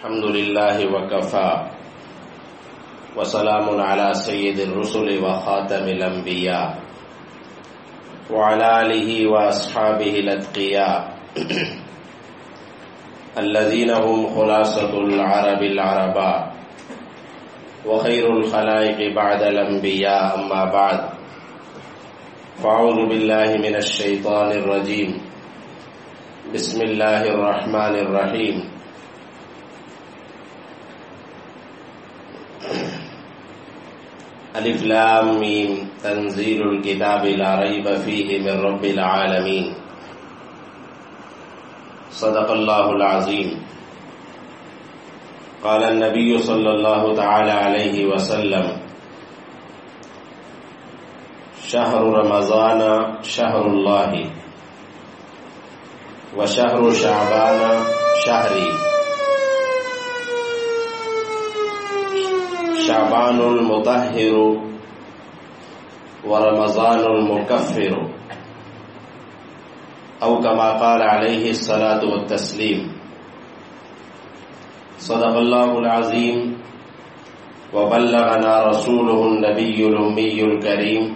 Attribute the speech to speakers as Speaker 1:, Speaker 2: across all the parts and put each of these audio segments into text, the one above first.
Speaker 1: الحمد لله وكفى وسلام على سيد الرسل وخاتم الأنبياء وعلى آله وأصحابه الأتقياء الذين هم خلاصة العرب العرباء وخير الخلائق بعد الأنبياء أما بعد فأعوذ بالله من الشيطان الرجيم بسم الله الرحمن الرحيم الف لام میم تنزیل الکتاب لا ریب فیہ من رب العالمین صدق اللہ العظیم قال النبی صلی اللہ تعالی علیہ وسلم شہر رمضان شہر اللہ وشہر شعبان شہری شعبان المطہر ورمضان المکفر او کما قال علیہ الصلاة والتسلیم صدق اللہ العظیم وبلغنا رسوله النبی الامی الکریم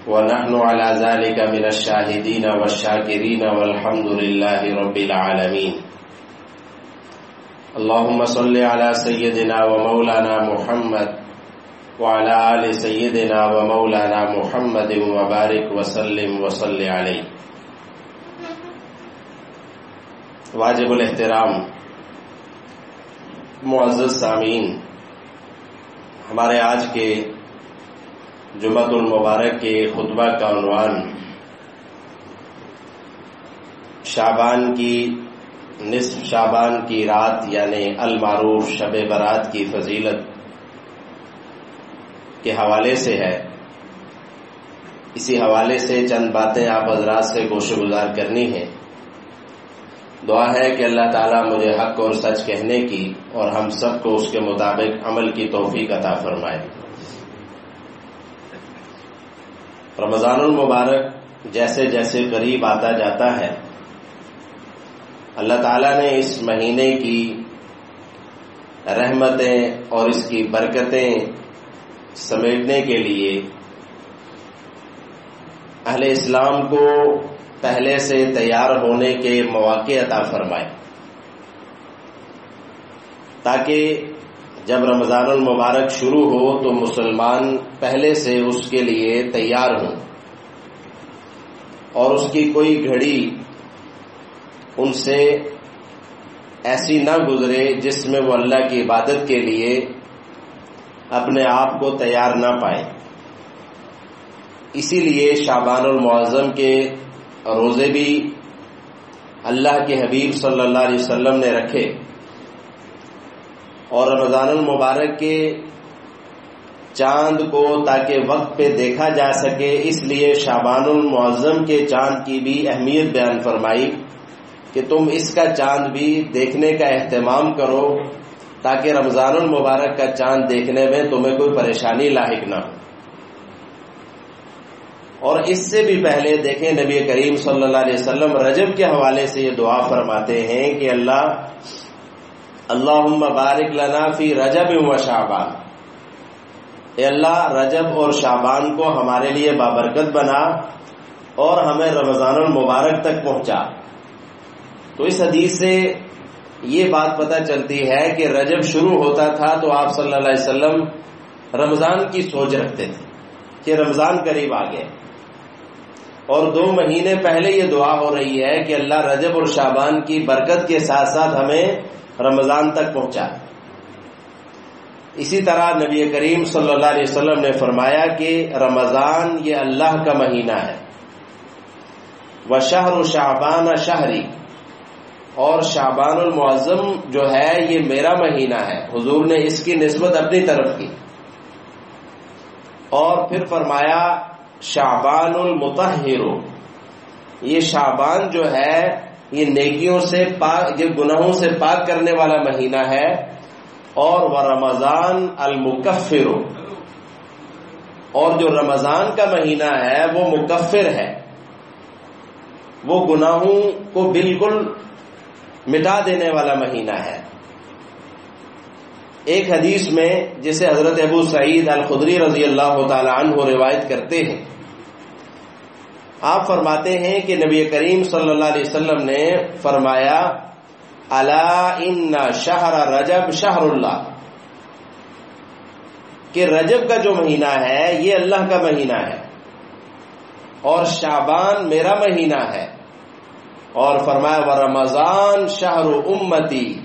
Speaker 1: ونحن على ذلك من الشاہدین والشاکرین والحمد للہ رب العالمین اللهم صل على سيدنا ومولانا محمد وعلى آل سيدنا ومولانا محمد وبارك وسلم وصل عليه. واجب الاحترام معزز سامعین، ہمارے آج کے جمعۃ المبارک کے خطبہ کا عنوان شعبان کی نصف شعبان کی رات یعنی المعروف شب برات کی فضیلت کے حوالے سے ہے. اسی حوالے سے چند باتیں آپ حضرات سے گوش گزار کرنی ہیں. دعا ہے کہ اللہ تعالیٰ مجھے حق اور سچ کہنے کی اور ہم سب کو اس کے مطابق عمل کی توفیق عطا فرمائے. رمضان المبارک جیسے جیسے قریب آتا جاتا ہے، اللہ تعالیٰ نے اس مہینے کی رحمتیں اور اس کی برکتیں سمیٹنے کے لیے اہل اسلام کو پہلے سے تیار ہونے کے مواقع عطا فرمائے، تاکہ جب رمضان المبارک شروع ہو تو مسلمان پہلے سے اس کے لیے تیار ہوں اور اس کی کوئی گھڑی ان سے ایسی نہ گزرے جس میں وہ اللہ کی عبادت کے لیے اپنے آپ کو تیار نہ پائے. اسی لیے شعبان المعظم کے روزے بھی اللہ کے حبیب صلی اللہ علیہ وسلم نے رکھے، اور رمضان المبارک کے چاند کو تاکہ وقت پہ دیکھا جا سکے اس لیے شعبان المعظم کے چاند کی بھی اہمیت بیان فرمائی کہ تم اس کا چاند بھی دیکھنے کا اہتمام کرو تاکہ رمضان المبارک کا چاند دیکھنے میں تمہیں کوئی پریشانی لاحق نہ ہو. اور اس سے بھی پہلے دیکھیں نبی کریم صلی اللہ علیہ وسلم رجب کے حوالے سے یہ دعا فرماتے ہیں کہ اللہم بارک لنا فی رجب و شعبان، اے اللہ رجب اور شعبان کو ہمارے لیے بابرکت بنا اور ہمیں رمضان المبارک تک پہنچا. تو اس حدیث سے یہ بات پتہ چلتی ہے کہ رجب شروع ہوتا تھا تو آپ صلی اللہ علیہ وسلم رمضان کی سوچ رکھتے تھے کہ رمضان قریب آ گئے، اور 2 مہینے پہلے یہ دعا ہو رہی ہے کہ اللہ رجب اور شعبان کی برکت کے ساتھ ساتھ ہمیں رمضان تک پہنچا. اسی طرح نبی کریم صلی اللہ علیہ وسلم نے فرمایا کہ رمضان یہ اللہ کا مہینہ ہے، وشہر شعبان شہری، اور شعبان المعظم جو ہے یہ میرا مہینہ ہے. حضور نے اس کی نسبت اپنی طرف کی، اور پھر فرمایا شعبان المطہر، یہ شعبان جو ہے یہ نیکیوں سے پاک، یہ گناہوں سے پاک کرنے والا مہینہ ہے. اور ورمضان المکفر، اور جو رمضان کا مہینہ ہے وہ مکفر ہے، وہ گناہوں کو بالکل مٹا دینے والا مہینہ ہے. ایک حدیث میں جسے حضرت ابو سعید الخدری رضی اللہ تعالی عنہ روایت کرتے ہیں، آپ فرماتے ہیں کہ نبی کریم صلی اللہ علیہ وسلم نے فرمایا الا ان شہر رجب شہر اللہ، کہ رجب کا جو مہینہ ہے یہ اللہ کا مہینہ ہے اور شعبان میرا مہینہ ہے، اور فرمایا ورمضان شہر امتی،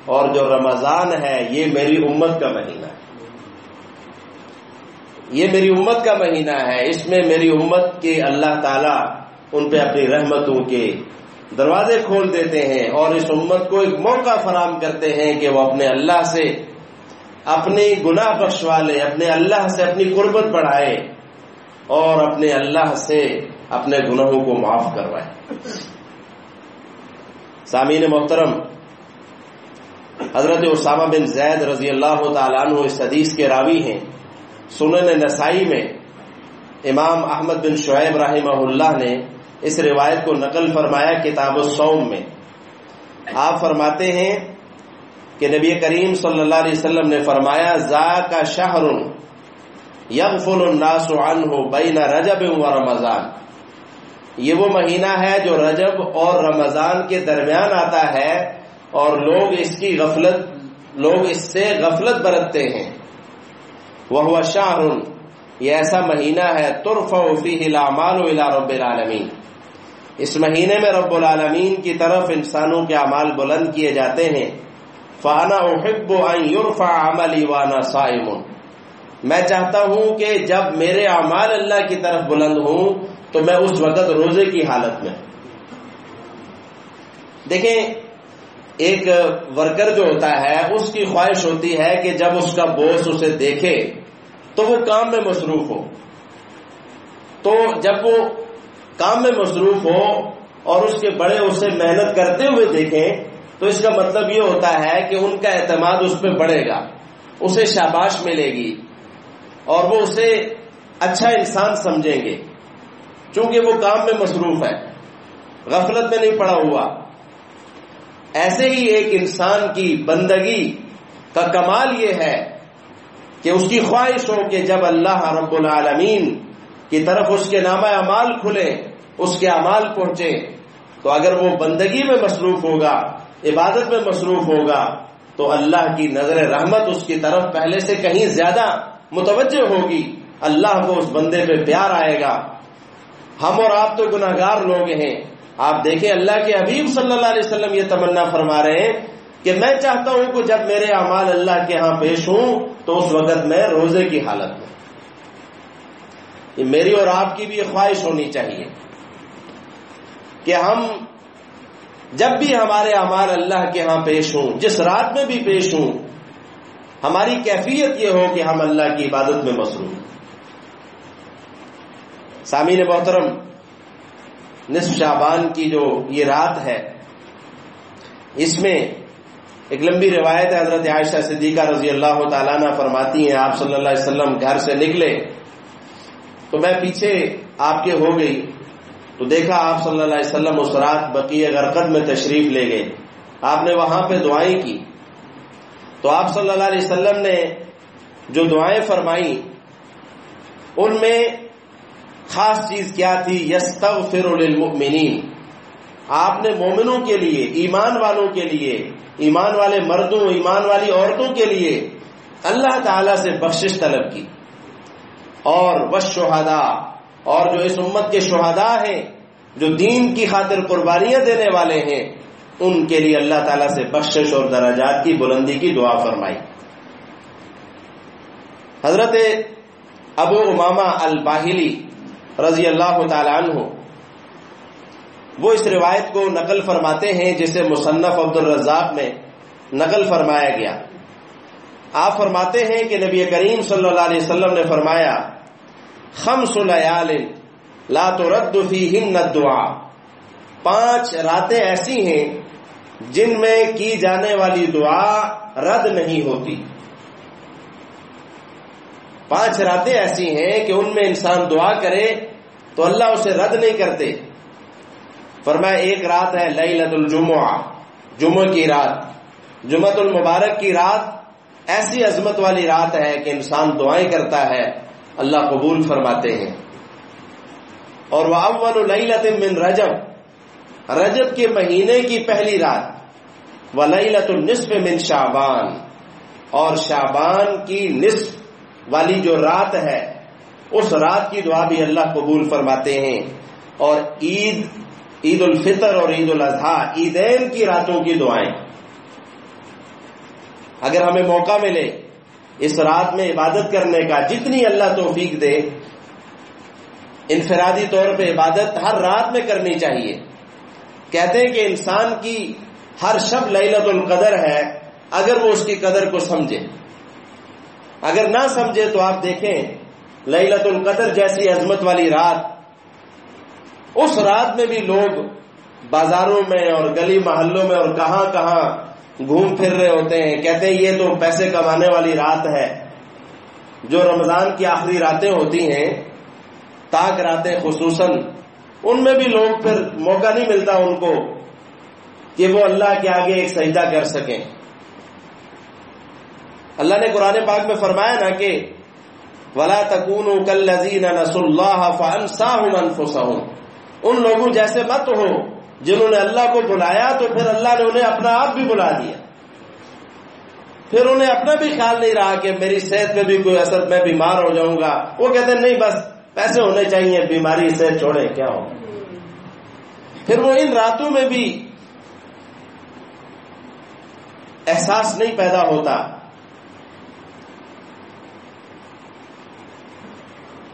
Speaker 1: اور جو رمضان ہے یہ میری امت کا مہینہ ہے، یہ میری امت کا مہینہ ہے، اس میں میری امت کے اللہ تعالیٰ ان پہ اپنی رحمتوں کے دروازے کھول دیتے ہیں اور اس امت کو ایک موقع فراہم کرتے ہیں کہ وہ اپنے اللہ سے اپنی گناہ بخشوا لے، اپنے اللہ سے اپنی قربت بڑھائے اور اپنے اللہ سے اپنے گناہوں کو معاف کروائے۔ سامعین محترم، حضرت اسامہ بن زید رضی اللہ تعالیٰ عنہ اس حدیث کے راوی ہیں۔ سنن نسائی میں امام احمد بن شعیب رحمہ اللہ نے اس روایت کو نقل فرمایا کتاب الصوم میں۔ آپ فرماتے ہیں کہ نبی کریم صلی اللہ علیہ وسلم نے فرمایا ذاک شہر یغفل الناس عنہ بین رجب و رمضان، یہ وہ مہینہ ہے جو رجب اور رمضان کے درمیان آتا ہے اور لوگ اس سے غفلت برتتے ہیں۔ وہو شہر، یہ ایسا مہینہ ہے ترفع فیہ الاعمال الی رب العالمین، اس مہینے میں رب العالمین کی طرف انسانوں کے اعمال بلند کیے جاتے ہیں۔ فانا احب ان یرفع عملی وانا صائم، میں چاہتا ہوں کہ جب میرے اعمال اللہ کی طرف بلند ہوں تو میں اس وقت روزے کی حالت میں۔ دیکھیں، ایک ورکر جو ہوتا ہے اس کی خواہش ہوتی ہے کہ جب اس کا باس اسے دیکھے تو وہ کام میں مصروف ہو، تو جب وہ کام میں مصروف ہو اور اس کے بڑے اسے محنت کرتے ہوئے دیکھیں تو اس کا مطلب یہ ہوتا ہے کہ ان کا اعتماد اس پہ بڑھے گا، اسے شاباش ملے گی اور وہ اسے اچھا انسان سمجھیں گے، چونکہ وہ کام میں مصروف ہے، غفلت میں نہیں پڑا ہوا۔ ایسے ہی ایک انسان کی بندگی کا کمال یہ ہے کہ اس کی خواہش ہو کہ جب اللہ رب العالمین کی طرف اس کے نامہ اعمال کھلے، اس کے اعمال پہنچے، تو اگر وہ بندگی میں مصروف ہوگا، عبادت میں مصروف ہوگا، تو اللہ کی نظر رحمت اس کی طرف پہلے سے کہیں زیادہ متوجہ ہوگی، اللہ کو اس بندے پہ پیار آئے گا۔ ہم اور آپ تو گناہگار لوگ ہیں، آپ دیکھیں اللہ کے حبیب صلی اللہ علیہ وسلم یہ تمنا فرما رہے ہیں کہ میں چاہتا ہوں کہ جب میرے اعمال اللہ کے ہاں پیش ہوں تو اس وقت میں روزے کی حالت میں۔ یہ میری اور آپ کی بھی یہ خواہش ہونی چاہیے کہ ہم جب بھی ہمارے اعمال اللہ کے ہاں پیش ہوں، جس رات میں بھی پیش ہوں، ہماری کیفیت یہ ہو کہ ہم اللہ کی عبادت میں مصروف ہیں۔ سامعین محترم، نصف شعبان کی جو یہ رات ہے، اس میں ایک لمبی روایت ہے، حضرت عائشہ صدیقہ رضی اللہ تعالیٰ عنہ فرماتی ہیں آپ صلی اللہ علیہ وسلم گھر سے نکلے تو میں پیچھے آپ کے ہو گئی تو دیکھا آپ صلی اللہ علیہ وسلم اس رات بقیع غرقد میں تشریف لے گئے، آپ نے وہاں پہ دعائیں کی، تو آپ صلی اللہ علیہ وسلم نے جو دعائیں فرمائیں ان میں خاص چیز کیا تھی؟ یستغفر للمؤمنین، آپ نے مومنوں کے لیے، ایمان والوں کے لیے، ایمان والے مردوں، ایمان والی عورتوں کے لیے اللہ تعالی سے بخشش طلب کی، اور والشہداء، اور جو اس امت کے شہداء ہیں جو دین کی خاطر قربانیاں دینے والے ہیں ان کے لیے اللہ تعالیٰ سے بخشش اور درجات کی بلندی کی دعا فرمائی۔ حضرت ابو امامہ الباہلی رضی اللہ تعالی عنہ وہ اس روایت کو نقل فرماتے ہیں جسے مصنف عبد الرزاق میں نقل فرمایا گیا۔ آپ فرماتے ہیں کہ نبی کریم صلی اللہ علیہ وسلم نے فرمایا خمس لیال لا ترد فیہن الدعاء، 5 راتیں ایسی ہیں جن میں کی جانے والی دعا رد نہیں ہوتی۔ 5 راتیں ایسی ہیں کہ ان میں انسان دعا کرے تو اللہ اسے رد نہیں کرتے۔ فرمایا ایک رات ہے لیلۃ الجمعہ، جمعہ کی رات، جمعۃ المبارک کی رات، ایسی عظمت والی رات ہے کہ انسان دعائیں کرتا ہے اللہ قبول فرماتے ہیں. اور وَأَوَّلُ لَيْلَةٍ مِّن رجب، رجب کے مہینے کی پہلی رات، وَلَيْلَةُ النِّصْفِ مِن شعبان، اور شعبان کی نصف والی جو رات ہے اس رات کی دعا بھی اللہ قبول فرماتے ہیں. اور عید الفطر اور عید الاضحیٰ، عیدین کی راتوں کی دعائیں، اگر ہمیں موقع ملے اس رات میں عبادت کرنے کا، جتنی اللہ توفیق دے، انفرادی طور پہ عبادت ہر رات میں کرنی چاہیے. کہتے ہیں کہ انسان کی ہر شب لیلۃ القدر ہے اگر وہ اس کی قدر کو سمجھے. اگر نہ سمجھے تو آپ دیکھیں لیلۃ القدر جیسی عظمت والی رات، اس رات میں بھی لوگ بازاروں میں اور گلی محلوں میں اور کہاں کہاں گھوم پھر رہے ہوتے ہیں. کہتے ہیں یہ تو پیسے کمانے والی رات ہے. جو رمضان کی آخری راتیں ہوتی ہیں، تاک راتیں خصوصاً، ان میں بھی لوگ پھر موقع نہیں ملتا ان کو کہ وہ اللہ کے آگے ایک سجدہ کر سکیں. اللہ نے قرآن پاک میں فرمایا نا کہ وَلَا تَكُونُوا كَالَّذِينَ نَسُوا اللَّهَ فَأَنسَاهُمْ أَنفُسَهُمْ، ان لوگوں جیسے مت ہو جنہوں نے اللہ کو بلایا تو پھر اللہ نے انہیں اپنا آپ بھی بلا دیا. پھر انہیں اپنا بھی خیال نہیں رہا کہ میری صحت میں بھی کوئی اثر، میں بیمار ہو جاؤں گا. وہ کہتے ہیں نہیں، بس پیسے ہونے چاہیے، بیماری سے چھوڑے کیا ہو. پھر وہ ان راتوں میں بھی احساس نہیں پیدا ہوتا.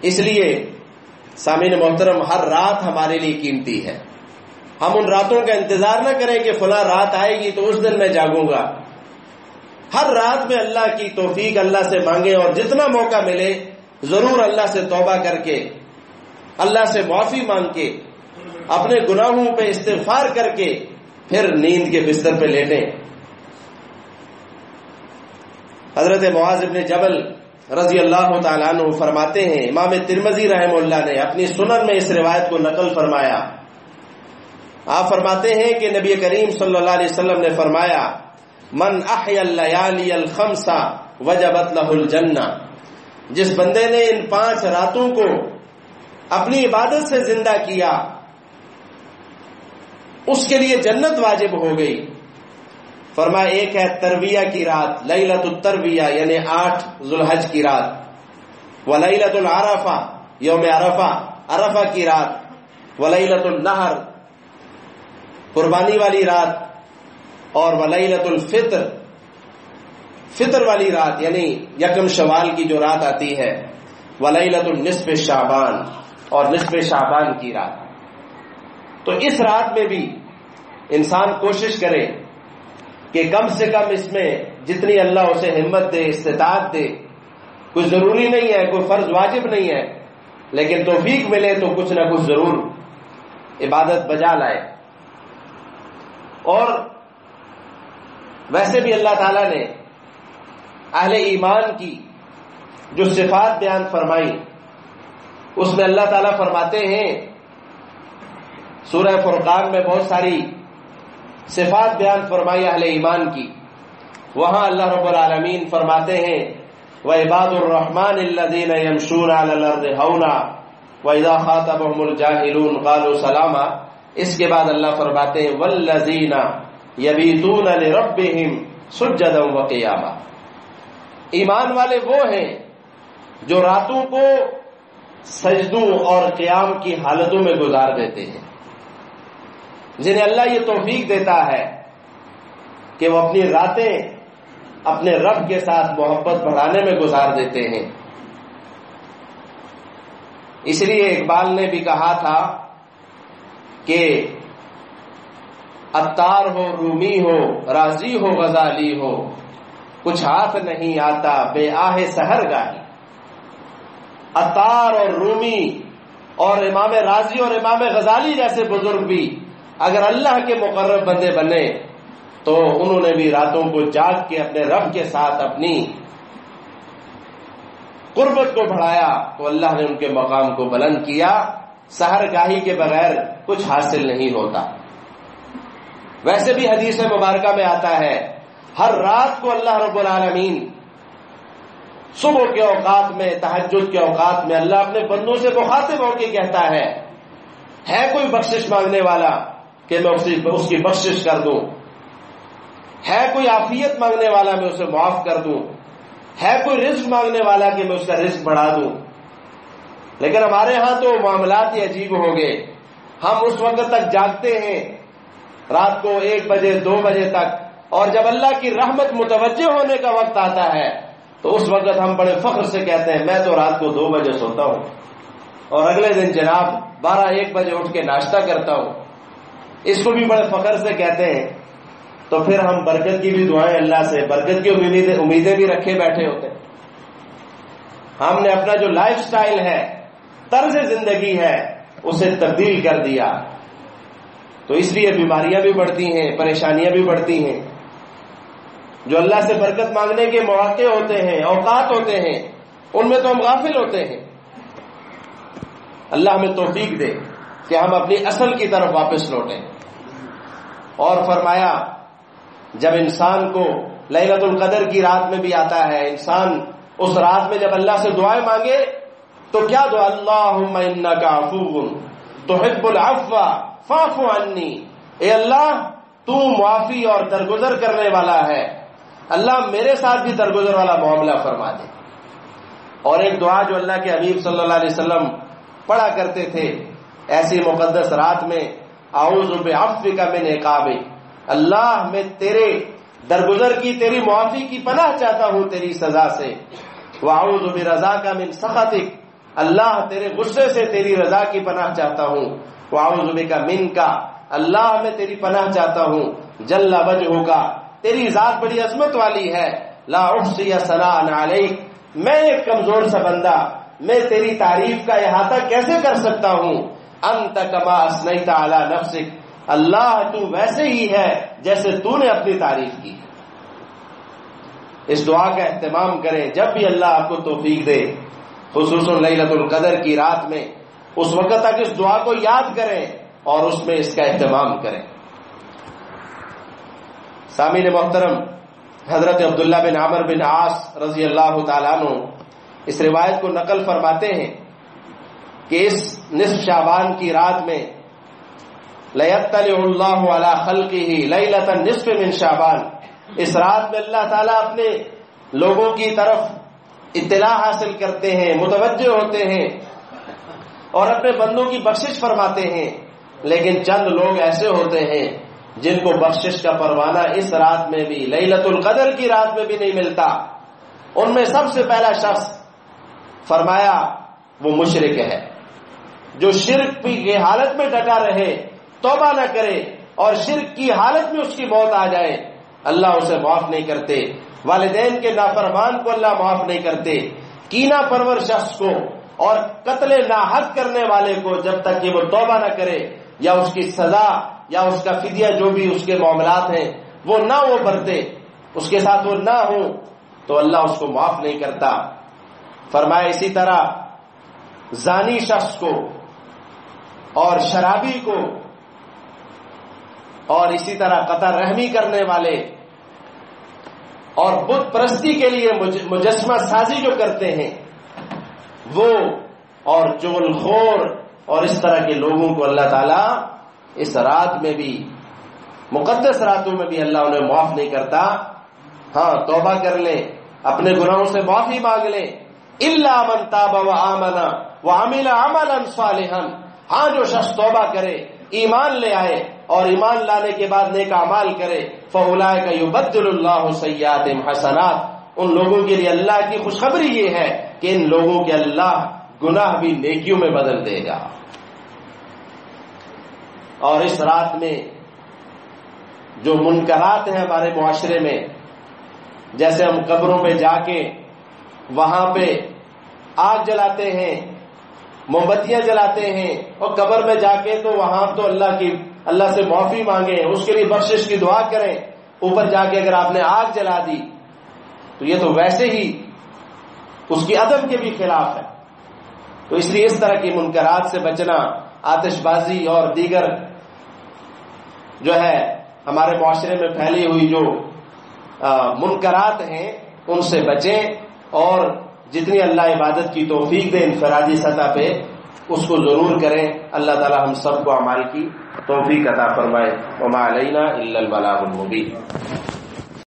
Speaker 1: اس لیے سامعین محترم، ہر رات ہمارے لیے قیمتی ہے. ہم ان راتوں کا انتظار نہ کریں کہ فلاں رات آئے گی تو اس دن میں جاگوں گا. ہر رات میں اللہ کی توفیق اللہ سے مانگیں، اور جتنا موقع ملے ضرور اللہ سے توبہ کر کے، اللہ سے معافی مانگ کے، اپنے گناہوں پہ استغفار کر کے پھر نیند کے بستر پہ لیٹیں. حضرت معاذ بن جبل رضی اللہ تعالیٰ عنہ فرماتے ہیں، امام ترمذی رحمہ اللہ نے اپنی سنن میں اس روایت کو نقل فرمایا. آپ فرماتے ہیں کہ نبی کریم صلی اللہ علیہ وسلم نے فرمایا، من احیا اللیالی الخمس وجبت لہ الجنہ، جس بندے نے ان 5 راتوں کو اپنی عبادت سے زندہ کیا اس کے لیے جنت واجب ہو گئی. فرمایا ایک ہے ترویہ کی رات، لیلۃ الترویہ یعنی 8 ذوالحج کی رات، ولیلۃ العرفہ یوم عرفہ، عرفہ کی رات، ولیلۃ النحر قربانی والی رات، اور ولیلۃ الفطر فطر والی رات یعنی یکم شوال کی جو رات آتی ہے، ولیلۃ النصف شعبان اور نصف شعبان کی رات. تو اس رات میں بھی انسان کوشش کرے کہ کم سے کم اس میں جتنی اللہ اسے ہمت دے، استطاعت دے، کوئی ضروری نہیں ہے، کوئی فرض واجب نہیں ہے، لیکن توفیق ملے تو کچھ نہ کچھ ضرور عبادت بجا لائے. اور ویسے بھی اللہ تعالیٰ نے اہل ایمان کی جو صفات بیان فرمائی، اس میں اللہ تعالیٰ فرماتے ہیں، سورہ فرقان میں بہت ساری صفات بیان فرمائی اہل ایمان کی. وہاں اللہ رب العالمین فرماتے ہیں، وَعِبَادُ الرَّحْمَنِ الَّذِينَ يَمْشُونَ عَلَى الْأَرْضِ هَوْنًا وَإِذَا خَاطَبَهُمُ الْجَاهِلُونَ قَالُوا سَلَامًا. اس کے بعد اللہ فرماتے ہیں، وَالَّذِينَ يَبِيتُونَ لِرَبِّهِمْ سُجَّدًا وَقِيَامًا. ایمان والے وہ ہیں جو راتوں کو سجدوں اور قیام کی حالتوں میں گزار دیتے ہیں، جنہیں اللہ یہ توفیق دیتا ہے کہ وہ اپنی راتیں اپنے رب کے ساتھ محبت بڑھانے میں گزار دیتے ہیں. اس لیے اقبال نے بھی کہا تھا کہ عطار ہو، رومی ہو، رازی ہو، غزالی ہو، کچھ ہاتھ نہیں آتا بے آہ سحر گاہی. عطار اور رومی اور امام رازی اور امام غزالی جیسے بزرگ بھی اگر اللہ کے مقرب بندے بنے تو انہوں نے بھی راتوں کو جاگ کے اپنے رب کے ساتھ اپنی قربت کو بڑھایا تو اللہ نے ان کے مقام کو بلند کیا. سحر گاہی کے بغیر کچھ حاصل نہیں ہوتا. ویسے بھی حدیث مبارکہ میں آتا ہے، ہر رات کو اللہ رب العالمین صبح کے اوقات میں، تہجد کے اوقات میں اللہ اپنے بندوں سے مخاطب ہو کے کہتا ہے کوئی بخشش مانگنے والا کہ میں اس کی بخشش کر دوں، ہے کوئی عافیت مانگنے والا میں اسے معاف کر دوں، ہے کوئی رزق مانگنے والا کہ میں اس کا رزق بڑھا دوں. لیکن ہمارے ہاں تو معاملات ہی عجیب ہو گئے. ہم اس وقت تک جاگتے ہیں، رات کو 1 بجے 2 بجے تک، اور جب اللہ کی رحمت متوجہ ہونے کا وقت آتا ہے تو اس وقت ہم بڑے فخر سے کہتے ہیں میں تو رات کو 2 بجے سوتا ہوں اور اگلے دن جناب 12-1 بجے اٹھ کے ناشتہ کرتا ہوں. اس کو بھی بڑے فخر سے کہتے ہیں. تو پھر ہم برکت کی بھی دعائیں اللہ سے، برکت کی امیدیں بھی رکھے بیٹھے ہوتے ہیں. ہم نے اپنا جو لائف سٹائل ہے، طرز زندگی ہے، اسے تبدیل کر دیا. تو اس لیے بیماریاں بھی بڑھتی ہیں، پریشانیاں بھی بڑھتی ہیں. جو اللہ سے برکت مانگنے کے مواقع ہوتے ہیں، اوقات ہوتے ہیں، ان میں تو ہم غافل ہوتے ہیں. اللہ ہمیں توفیق دے کہ ہم اپنی اصل کی طرف واپس لوٹیں. اور فرمایا جب انسان کو لیلۃ القدر کی رات میں بھی آتا ہے، انسان اس رات میں جب اللہ سے دعائیں مانگے تو کیا دعا؟ اللہم انک عفو تحب العفو فاعف عنی. اے اللہ تو معافی اور درگزر کرنے والا ہے، اللہ میرے ساتھ بھی درگزر والا معاملہ فرما دے. اور ایک دعا جو اللہ کے حبیب صلی اللہ علیہ وسلم پڑھا کرتے تھے ایسی مقدس رات میں، اعوذ بعفوک من عقابک، اللہ میں تیرے درگزر کی، تیری معافی کی پناہ چاہتا ہوں تیری سزا سے. واعوذ برضاک من سخطک، اللہ تیرے غصے سے تیری رضا کی پناہ چاہتا ہوں. واعوذ بک منک، اللہ میں تیری پناہ چاہتا ہوں. جل وجہک، تیری ذات بڑی عظمت والی ہے. لا احصی ثناء علیک، میں ایک کمزور سا بندہ، میں تیری تعریف کا احاطہ کیسے کر سکتا ہوں. انت کما اثنیت علی نفسک، اللہ تو ویسے ہی ہے جیسے تو نے اپنی تعریف کی. اس دعا کا اہتمام کریں جب بھی اللہ آپ کو توفیق دے، خصوصاً لیلۃ القدر کی رات میں. اس وقت تک اس دعا کو یاد کریں اور اس میں اس کا اہتمام کریں. سامعین محترم، حضرت عبداللہ بن عمرو بن عاص رضی اللہ تعالیٰ عنہ اس روایت کو نقل فرماتے ہیں کہ اس نصف شعبان کی رات میں لَيَطَّلِعُ اللَّهُ عَلَى خَلْقِهِ لَيْلَةَ النِّصْفِ مِنْ شعبان، اس رات میں اللہ تعالیٰ اپنے لوگوں کی طرف اطلاع حاصل کرتے ہیں، متوجہ ہوتے ہیں اور اپنے بندوں کی بخشش فرماتے ہیں. لیکن چند لوگ ایسے ہوتے ہیں جن کو بخشش کا پروانہ اس رات میں بھی، لیلۃ القدر کی رات میں بھی نہیں ملتا. ان میں سب سے پہلا شخص فرمایا وہ مشرک ہے، جو شرک کی حالت میں ڈٹا رہے، توبہ نہ کرے اور شرک کی حالت میں اس کی موت آ جائے، اللہ اسے معاف نہیں کرتے. والدین کے نافرمان کو اللہ معاف نہیں کرتے. کینہ پرور شخص کو اور قتل ناحق کرنے والے کو جب تک کہ وہ توبہ نہ کرے یا اس کی سزا یا اس کا فدیہ جو بھی اس کے معاملات ہیں وہ نہ وہ برتے، اس کے ساتھ وہ نہ ہو، تو اللہ اس کو معاف نہیں کرتا. فرمایا اسی طرح زانی شخص کو اور شرابی کو اور اسی طرح قطع رحمی کرنے والے اور بت پرستی کے لیے مجسمہ سازی جو کرتے ہیں وہ، اور چغل خور اور اس طرح کے لوگوں کو اللہ تعالیٰ اس رات میں بھی، مقدس راتوں میں بھی اللہ انہیں معاف نہیں کرتا. ہاں توبہ کر لیں، اپنے گناہوں سے معافی مانگ لیں. الا من تاب وآمن وعمل عملا صالحا، ہاں جو شخص توبہ کرے، ایمان لے آئے اور ایمان لانے کے بعد نیک اعمال کرے، فاولئک یبدل اللہ سیئاتہم حسنات، ان لوگوں کے لیے اللہ کی خوشخبری یہ ہے کہ ان لوگوں کے اللہ گناہ بھی نیکیوں میں بدل دے گا. اور اس رات میں جو منکرات ہیں ہمارے معاشرے میں، جیسے ہم قبروں پہ جا کے وہاں پہ آگ جلاتے ہیں، موم بتیاں جلاتے ہیں، اور قبر میں جا کے تو وہاں تو اللہ سے معافی مانگیں، اس کے لیے بخشش کی دعا کریں. اوپر جا کے اگر آپ نے آگ جلا دی تو یہ تو ویسے ہی اس کی ادب کے بھی خلاف ہے. تو اس لیے اس طرح کی منکرات سے بچنا، آتش بازی اور دیگر جو ہے ہمارے معاشرے میں پھیلی ہوئی جو منکرات ہیں ان سے بچیں اور جتنی اللہ عبادت کی توفیق دے انفرادی سطح پہ اس کو ضرور کریں. اللہ تعالی ہم سب کو اعمال کی توفیق عطا فرمائے. وما علینا الا البلاغ المبین.